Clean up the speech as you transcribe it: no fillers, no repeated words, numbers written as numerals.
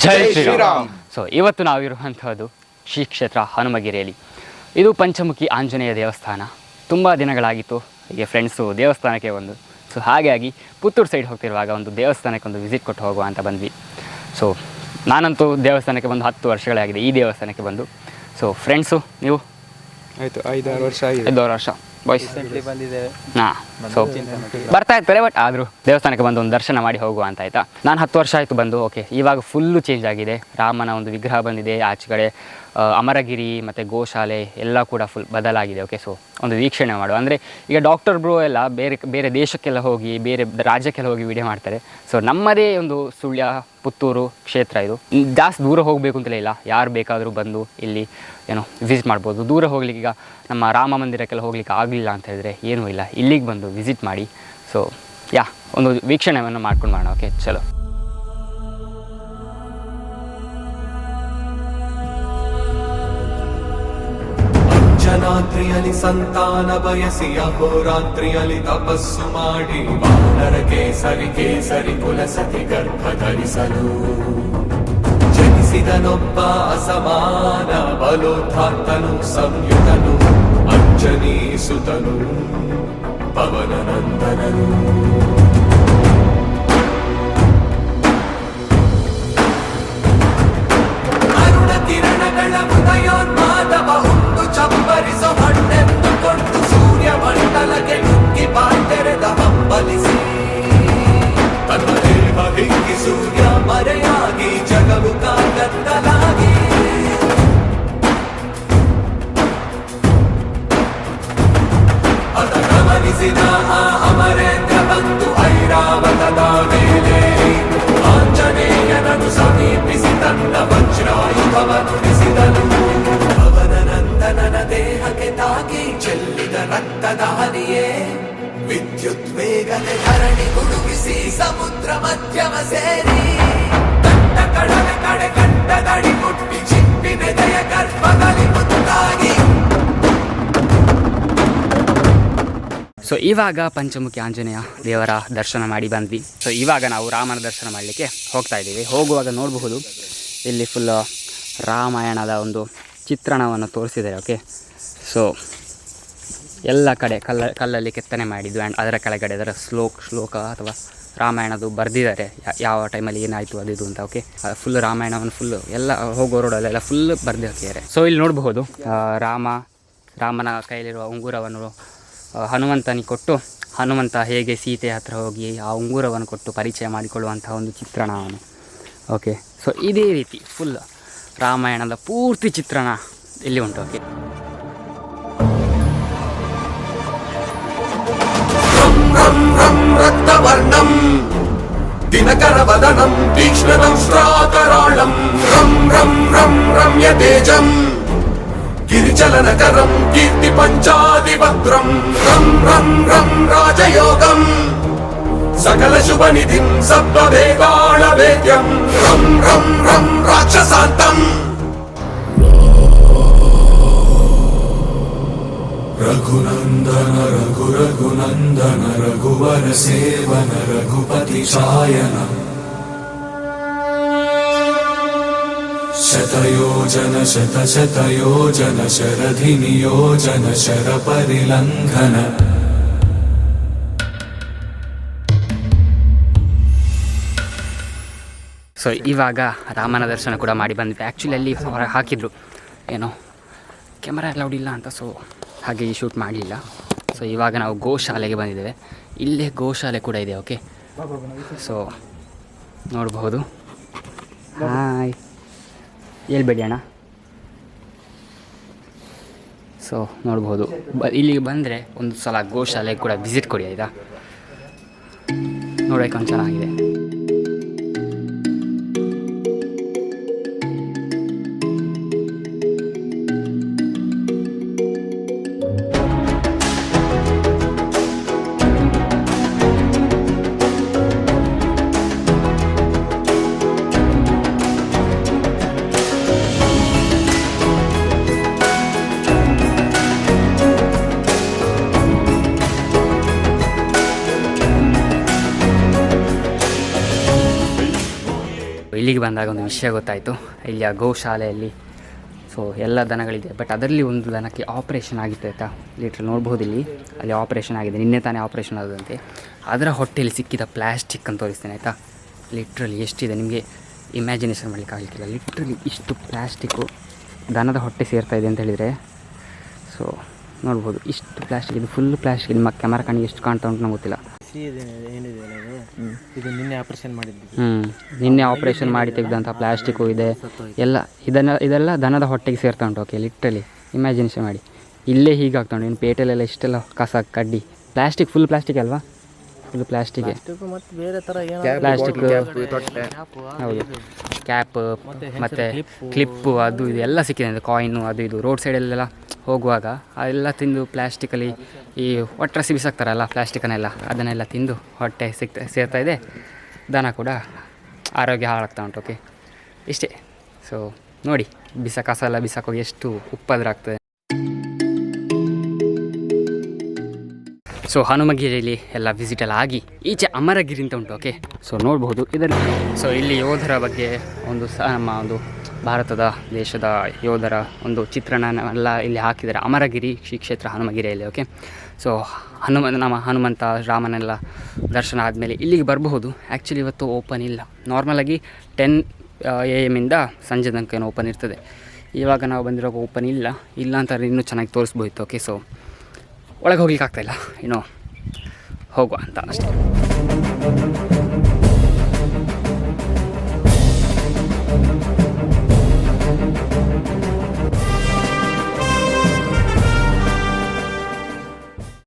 ಜೈ Shriram. So ಇವತ್ತು ನಾವಿರುವಂಥದ್ದು ಶ್ರೀ ಕ್ಷೇತ್ರ ಹನುಮಗಿರಿಯಲ್ಲಿ. ಇದು ಪಂಚಮುಖಿ ಆಂಜನೇಯ ದೇವಸ್ಥಾನ. ತುಂಬ ದಿನಗಳಾಗಿತ್ತು ಹೀಗೆ ಫ್ರೆಂಡ್ಸು ದೇವಸ್ಥಾನಕ್ಕೆ ಬಂದು. ಸೊ ಹಾಗಾಗಿ ಪುತ್ತೂರು ಸೈಡ್ ಹೋಗ್ತಿರುವಾಗ ಒಂದು ದೇವಸ್ಥಾನಕ್ಕೆ ಒಂದು ವಿಸಿಟ್ ಕೊಟ್ಟು ಹೋಗುವ ಅಂತ ಬಂದ್ವಿ. ಸೊ ನಾನಂತೂ ದೇವಸ್ಥಾನಕ್ಕೆ ಬಂದು 10 ವರ್ಷಗಳಾಗಿದೆ ಈ ದೇವಸ್ಥಾನಕ್ಕೆ ಬಂದು. ಸೊ ಫ್ರೆಂಡ್ಸು ನೀವು? ಆಯಿತು 5-6 ವರ್ಷ ಆಗಿದೆ. 5 ವರ್ಷ ಬಾಯ್ಸ್ ಬಂದಿದ್ದೇವೆ. ಹಾಂ, ಸೊ ಬರ್ತಾ ಇರ್ತಾರೆ, ಬಟ್ ಆದರೂ ದೇವಸ್ಥಾನಕ್ಕೆ ಬಂದು ಒಂದು ದರ್ಶನ ಮಾಡಿ ಹೋಗುವ ಅಂತ ಆಯಿತಾ. ನಾನು 10 ವರ್ಷ ಆಯಿತು ಬಂದು. ಓಕೆ, ಇವಾಗ ಫುಲ್ಲು ಚೇಂಜ್ ಆಗಿದೆ. ರಾಮನ ಒಂದು ವಿಗ್ರಹ ಬಂದಿದೆ ಆಚೆ ಕಡೆ. ಅಮರಗಿರಿ ಮತ್ತು ಗೋಶಾಲೆ ಎಲ್ಲ ಕೂಡ ಫುಲ್ ಬದಲಾಗಿದೆ. ಓಕೆ, ಸೊ ಒಂದು ವೀಕ್ಷಣೆ ಮಾಡುವ ಅಂದರೆ ಈಗ ಡಾಕ್ಟರ್ ಬ್ರೋ ಎಲ್ಲ ಬೇರೆ ಬೇರೆ ದೇಶಕ್ಕೆಲ್ಲ ಹೋಗಿ ಬೇರೆ ರಾಜ್ಯಕ್ಕೆಲ್ಲ ಹೋಗಿ ವಿಡಿಯೋ ಮಾಡ್ತಾರೆ. ಸೊ ನಮ್ಮದೇ ಒಂದು ಸುಳ್ಯ ಪುತ್ತೂರು ಕ್ಷೇತ್ರ ಇದು. ಜಾಸ್ತಿ ದೂರ ಹೋಗಬೇಕು ಅಂತಲೇ ಇಲ್ಲ, ಯಾರು ಬೇಕಾದರೂ ಬಂದು ಇಲ್ಲಿ ಏನೋ ವಿಸಿಟ್ ಮಾಡ್ಬೋದು. ದೂರ ಹೋಗ್ಲಿಕ್ಕೆ ಈಗ ನಮ್ಮ ರಾಮ ಮಂದಿರಕ್ಕೆಲ್ಲ ಹೋಗ್ಲಿಕ್ಕೆ ಆಗಲಿಲ್ಲ ಅಂತ ಹೇಳಿದ್ರೆ ಏನೂ ಇಲ್ಲ, ಇಲ್ಲಿಗೆ ಬಂದು ವಿಸಿಟ್ ಮಾಡಿ. ಸೊ ಒಂದು ವೀಕ್ಷಣೆಯನ್ನು ಮಾಡ್ಕೊಂಡು ಮಾಡೋಣ. ಓಕೆ, ಚಲೋ. ಜನಾದ್ರಿಯಲಿ ಸಂತಾನ ಬಯಸಿ ಅಹೋರಾತ್ರಿಯಲಿ ತಪಸ್ಸು ಮಾಡಿ ವಾನರ ಕೇಸರಿ ಕೇಸರಿ ಕುಲಸತಿ ಗರ್ಭ ಧರಿಸಲು ಜನಿಸಿದನೊಬ್ಬ ಅಸಮಾನ ಬಲೋದ್ಧಾರ್ತನು ಸಂಯುತನು ಅಂಜನೀಸುತನು ಪವನನಂದನನು. ಅರುಣ ಕಿರಣಗಳ ಉದಯೋನ್ಮಾದವ ಹುಟ್ಟು ಚಪ್ಪರಿಸೋ ಹಣ್ಣೆಂದು ಕೊಟ್ಟು ಸೂರ್ಯ ಮಂಡಲಕ್ಕೆ ನುಗ್ಗಿ ಬಾಯ್ತೆರೆದ ಹಂಬಲಿಸಿ ತನ್ನ ದೇಹ ಹಿಗ್ಗಿ ಸೂರ್ಯ ಮರೆಯಾಗಿ ಜಗವು ಕಾಗತ್ತಲಾಗಿ ಅದ ಗಮನಿಸಿದ ಆ ಅಮರೇಂದ್ರ ಬಂದು ಐರಾವತದ ಮೇಲೆ ಆಂಜನೇಯನನ್ನು ಸಮೀಪಿಸಿ ತನ್ನ ವಜ್ರಾಯುಧವನ್ನು ಬಿಸಿದನು. ಅವನನಂದನನ ದೇಹಕ್ಕೆ ತಾಗಿ ಚೆಲ್ಲಿದ ರಕ್ತದ ಹನಿಯೇ ವಿದ್ಯುತ್ ವೇಗದ ಧರಣಿ ಗುಡುಗಿಸಿ ಸಮುದ್ರ ಮಧ್ಯಮ ಸೇರಿ ಕಟ್ಟ ಕಡಲ ಕಡೆ ಕಟ್ಟದಡಿ ಮುಟ್ಟಿ ಚಿಪ್ಪಿನೆದೆಯ ಗರ್ಭದಲ್ಲಿ ಮುತ್ತಾಗಿ. ಸೊ ಇವಾಗ ಪಂಚಮುಖಿ ಆಂಜನೇಯ ದೇವರ ದರ್ಶನ ಮಾಡಿ ಬಂದ್ವಿ. ಸೊ ಇವಾಗ ನಾವು ರಾಮನ ದರ್ಶನ ಮಾಡಲಿಕ್ಕೆ ಹೋಗ್ತಾ ಇದ್ದೀವಿ. ಹೋಗುವಾಗ ನೋಡಬಹುದು ಇಲ್ಲಿ ಫುಲ್ ರಾಮಾಯಣದ ಒಂದು ಚಿತ್ರಣವನ್ನು ತೋರಿಸಿದ್ದಾರೆ. ಓಕೆ, ಸೊ ಎಲ್ಲ ಕಡೆ ಕಲ್ಲಲ್ಲಿ ಕೆತ್ತನೆ ಮಾಡಿದ್ದು ಆ್ಯಂಡ್ ಅದರ ಕೆಳಗಡೆ ಅದರ ಶ್ಲೋಕ ಅಥವಾ ರಾಮಾಯಣದು ಬರೆದಿದ್ದಾರೆ, ಯಾವ ಟೈಮಲ್ಲಿ ಏನಾಯಿತು ಅದು ಇದು ಅಂತ. ಓಕೆ, ಫುಲ್ ರಾಮಾಯಣವನ್ನು ಫುಲ್ಲು ಎಲ್ಲ ಹೋಗೋ ರೋಡಲ್ಲೆಲ್ಲ ಫುಲ್ ಬರೆದು ಹಾಕಿದ್ದಾರೆ. ಸೊ ಇಲ್ಲಿ ನೋಡಬಹುದು ರಾಮನ ಕೈಯಲ್ಲಿರುವ ಉಂಗುರವನ್ನು ಹನುಮಂತನಿಗೆ ಕೊಟ್ಟು ಹನುಮಂತ ಹೇಗೆ ಸೀತೆ ಹತ್ರ ಹೋಗಿ ಆ ಉಂಗುರವನ್ನು ಕೊಟ್ಟು ಪರಿಚಯ ಮಾಡಿಕೊಳ್ಳುವಂತಹ ಒಂದು ಚಿತ್ರಣವನ್ನು. ಓಕೆ, ಸೊ ಇದೇ ರೀತಿ ಫುಲ್ ರಾಮಾಯಣದ ಪೂರ್ತಿ ಚಿತ್ರಣ ಇಲ್ಲಿ ಉಂಟು. ಓಕೆ, ರಕ್ತವರ್ಣಂ ದಿನಕರ ವದನಂ ತೀಕ್ಷ್ಣದಂಶ್ರಾಕರಾಳಂ ರಂ ರಂ ರಂ ರಮ್ಯ ತೇಜಂ ಗಿರಿಚಲನಕರಂ ಕೀರ್ತಿ ಪಂಚಾಧಿಪತ್ರಂ ರಂ ರಂ ರಂ ರಾಜಯೋಗಂ ಸಕಲ ಶುಭ ನಿಧಿಂ ಸಪ್ತ ವೇದಾಳ ವೇದ್ಯಂ ರಂ ರಂ ರಂ ರಾಕ್ಷಸಾಂತಂ. ರಘುನಂದನ ರಘು ರಘುನಂದನ ರಘುವರ ಸೇವನ ರಘುಪತಿ ಛಾಯನ ಶತಯೋಜನ ಶತಶತಯೋಜನ ಶರಧಿ ನಿಯೋಜನ ಶರ ಪರಿಲಂಘನ. ಸೊ ಇವಾಗ ರಾಮನ ದರ್ಶನ ಕೂಡ ಮಾಡಿ ಬಂದ್ವಿ. ಆ್ಯಕ್ಚುಲಿ ಅಲ್ಲಿ ಹಾಕಿದ್ರು ಏನೋ ಕ್ಯಾಮರಾ ಅಲೌಡ್ ಇಲ್ಲ ಅಂತ, ಸೊ ಹಾಗೆ ಈ ಶೂಟ್ ಮಾಡಲಿಲ್ಲ. ಸೊ ಇವಾಗ ನಾವು ಗೋಶಾಲೆಗೆ ಬಂದಿದ್ದೇವೆ. ಇಲ್ಲೇ ಗೋಶಾಲೆ ಕೂಡ ಇದೆ. ಓಕೆ, ಸೊ ನೋಡಬಹುದು. ಹಾಯ್, ಹೇಳ್ಬೇಡಿ ಅಣ್ಣ. ಸೊ ನೋಡ್ಬೋದು, ಇಲ್ಲಿಗೆ ಬಂದರೆ ಒಂದು ಸಲ ಗೋಶಾಲೆಗೆ ಕೂಡ ವಿಸಿಟ್ ಕೊಡಿ ಆಯಿತಾ. ನೋಡೋಕೆ ಒಂದು ಚೆನ್ನಾಗಿದೆ. ಇಲ್ಲಿಗೆ ಬಂದಾಗ ಒಂದು ವಿಷಯ ಗೊತ್ತಾಯಿತು. ಇಲ್ಲಿಯ ಗೋಶಾಲೆಯಲ್ಲಿ ಸೊ ಎಲ್ಲ ದನಗಳಿದೆ, ಬಟ್ ಅದರಲ್ಲಿ ಒಂದು ದನಕ್ಕೆ ಆಪ್ರೇಷನ್ ಆಗಿತ್ತು ಆಯಿತಾ. ಲಿಟ್ರಲ್ ನೋಡ್ಬೋದು ಇಲ್ಲಿ, ಅಲ್ಲಿ ಆಪ್ರೇಷನ್ ಆಗಿದೆ, ನಿನ್ನೆ ತಾನೇ ಆಪ್ರೇಷನ್ ಆದಂತೆ. ಅದರ ಹೊಟ್ಟೆಯಲ್ಲಿ ಸಿಕ್ಕಿದ ಪ್ಲ್ಯಾಸ್ಟಿಕ್ ಅಂತ ತೋರಿಸ್ತೇನೆ ಆಯಿತಾ. ಲಿಟ್ರಲಿ ಎಷ್ಟಿದೆ ನಿಮಗೆ ಇಮ್ಯಾಜಿನೇಷನ್ ಮಾಡಲಿಕ್ಕೆ ಆಗಲಿಕ್ಕಿಲ್ಲ. ಲಿಟ್ರಲಿ ಇಷ್ಟು ಪ್ಲ್ಯಾಸ್ಟಿಕ್ಕು ದನದ ಹೊಟ್ಟೆ ಸೇರ್ತಾ ಇದೆ ಅಂತ ಹೇಳಿದರೆ, ಸೊ ನೋಡ್ಬೋದು ಇಷ್ಟು ಪ್ಲ್ಯಾಸ್ಟಿಕ್, ಇದು ಫುಲ್ ಪ್ಲ್ಯಾಸ್ಟಿಕ್. ನಿಮ್ಮ ಕ್ಯಾಮರಾ ಕಣ್ಣಿಗೆ ಎಷ್ಟು ಕಾಣ್ತಾ ಉಂಟು ನಂಗೆ ಗೊತ್ತಿಲ್ಲ. ಇದು ನಿನ್ನೆ ಆಪರೇಷನ್ ಮಾಡಿದ್ವಿ. ನಿನ್ನೆ ಆಪ್ರೇಷನ್ ಮಾಡಿ ತೆಗೆದಂಥ ಪ್ಲ್ಯಾಸ್ಟಿಕ್ಕು ಇದೆ ಎಲ್ಲ. ಇದೆಲ್ಲ ದನದ ಹೊಟ್ಟೆಗೆ ಸೇರ್ತಾ ಉಂಟು. ಓಕೆ, ಲಿಟ್ರಲಿ ಇಮ್ಯಾಜಿನೇಷನ್ ಮಾಡಿ. ಇಲ್ಲೇ ಹೀಗಾಗ್ತಾ ಉಂಟು. ಇನ್ನು ಪೇಟೆಲೆಲ್ಲ ಇಷ್ಟೆಲ್ಲ ಕಸ ಕಡ್ಡಿ ಪ್ಲ್ಯಾಸ್ಟಿಕ್, ಫುಲ್ ಪ್ಲ್ಯಾಸ್ಟಿಕ್ ಅಲ್ವಾ, ಫುಲ್ ಪ್ಲ್ಯಾಸ್ಟಿಕ್ಗೆ ಮತ್ತು ಬೇರೆ ಥರ ಪ್ಲ್ಯಾಸ್ಟಿಕ್. ಹೌದು, ಕ್ಯಾಪ್ ಮತ್ತು ಕ್ಲಿಪ್ಪು ಅದು ಇದು ಎಲ್ಲ ಸಿಕ್ಕಿದೆ. ಕಾಯಿನು ಅದು ಇದು ರೋಡ್ ಸೈಡಲ್ಲೆಲ್ಲ ಹೋಗುವಾಗ ಅದೆಲ್ಲ ತಿಂದು ಪ್ಲ್ಯಾಸ್ಟಿಕಲ್ಲಿ ಈ ಒಟ್ಟರಸಿ ಬಿಸಾಕ್ತಾರಲ್ಲ ಪ್ಲ್ಯಾಸ್ಟಿಕನ್ನೆಲ್ಲ, ಅದನ್ನೆಲ್ಲ ತಿಂದು ಹೊಟ್ಟೆ ಸೇರ್ತಾ ಇದೆ. ದನ ಕೂಡ ಆರೋಗ್ಯ ಹಾಳಾಗ್ತಾ ಉಂಟು. ಓಕೆ, ಇಷ್ಟೇ. ಸೊ ನೋಡಿ, ಕಸ ಎಲ್ಲ ಬಿಸಾಕೋಗಿ ಎಷ್ಟು ಉಪದ್ರ ಆಗ್ತದೆ. ಸೊ ಹನುಮಗಿರಿಯಲ್ಲಿ ಎಲ್ಲ ವಿಸಿಟೆಲ್ಲ ಆಗಿ ಈಚೆ ಅಮರಗಿರಿ ಅಂತ ಉಂಟು. ಓಕೆ, ಸೊ ನೋಡ್ಬೋದು ಇದನ್ನು. ಸೊ ಇಲ್ಲಿ ಯೋಧರ ಬಗ್ಗೆ ಒಂದು ನಮ್ಮ ಒಂದು ಭಾರತದ ದೇಶದ ಯೋಧರ ಒಂದು ಚಿತ್ರಣನೆಲ್ಲ ಇಲ್ಲಿ ಹಾಕಿದ್ದಾರೆ ಅಮರಗಿರಿ ಶ್ರೀ ಕ್ಷೇತ್ರ ಹನುಮಗಿರಿಯಲ್ಲಿ. ಓಕೆ, ಸೊ ನಮ್ಮ ಹನುಮಂತ ರಾಮನೆಲ್ಲ ದರ್ಶನ ಆದಮೇಲೆ ಇಲ್ಲಿಗೆ ಬರಬಹುದು. ಆ್ಯಕ್ಚುಲಿ ಇವತ್ತು ಓಪನ್ ಇಲ್ಲ. ನಾರ್ಮಲಾಗಿ 10 AM ಸಂಜೆ ತನಕ ಏನೋ ಓಪನ್ ಇರ್ತದೆ. ಇವಾಗ ನಾವು ಬಂದಿರೋ ಓಪನ್ ಇಲ್ಲ ಅಂತಾರೆ. ಇನ್ನೂ ಚೆನ್ನಾಗಿ ತೋರಿಸ್ಬೋಯಿತ್ತು. ಓಕೆ, ಸೊ ಒಳಗೆ ಹೋಗ್ಲಿಕ್ಕೆ ಆಗ್ತಾಯಿಲ್ಲ, ಇನ್ನೂ ಹೋಗುವ ಅಂತ ಅಷ್ಟೇ.